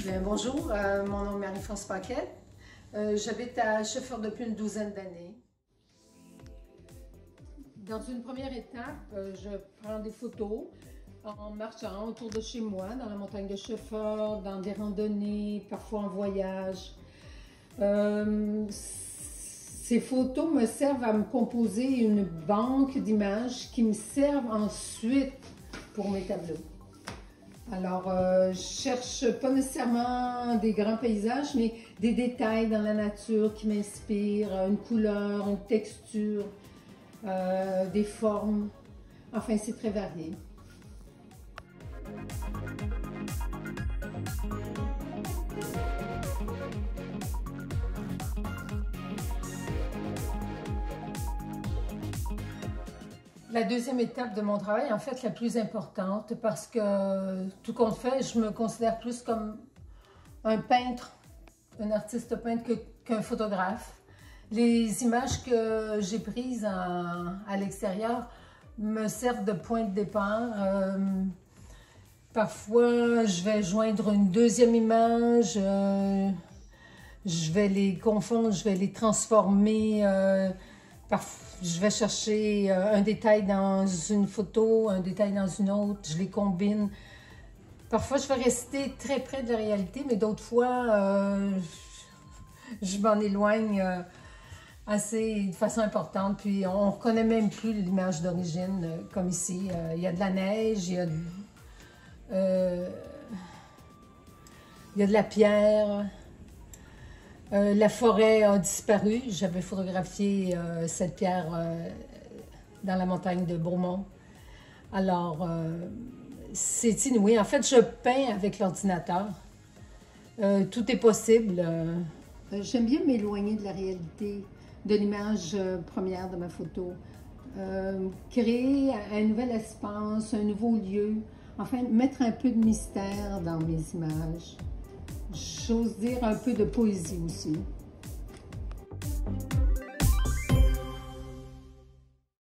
Bien, bonjour, mon nom est Marie-France Paquette. J'habite à Scheffer depuis une douzaine d'années. Dans une première étape, je prends des photos en marchant autour de chez moi, dans la montagne de Scheffer, dans des randonnées, parfois en voyage. Ces photos me servent à me composer une banque d'images qui me servent ensuite pour mes tableaux. Alors, je cherche pas nécessairement des grands paysages, mais des détails dans la nature qui m'inspirent, une couleur, une texture, des formes. Enfin, c'est très varié. La deuxième étape de mon travail, en fait, la plus importante, parce que tout compte fait, je me considère plus comme un peintre, un artiste peintre qu'un photographe. Les images que j'ai prises à l'extérieur me servent de point de départ. Parfois, je vais joindre une deuxième image, je vais les confondre, je vais les transformer. Je vais chercher un détail dans une photo, un détail dans une autre, je les combine. Parfois, je vais rester très près de la réalité, mais d'autres fois, je m'en éloigne de façon importante. Puis, on ne reconnaît même plus l'image d'origine, comme ici. Il y a de la neige, il y a de la pierre. La forêt a disparu. J'avais photographié cette pierre dans la montagne de Beaumont. Alors, c'est inouï. En fait, je peins avec l'ordinateur. Tout est possible. J'aime bien m'éloigner de la réalité, de l'image première de ma photo. Créer un nouvel espace, un nouveau lieu. Enfin, mettre un peu de mystère dans mes images. J'ose dire un peu de poésie aussi.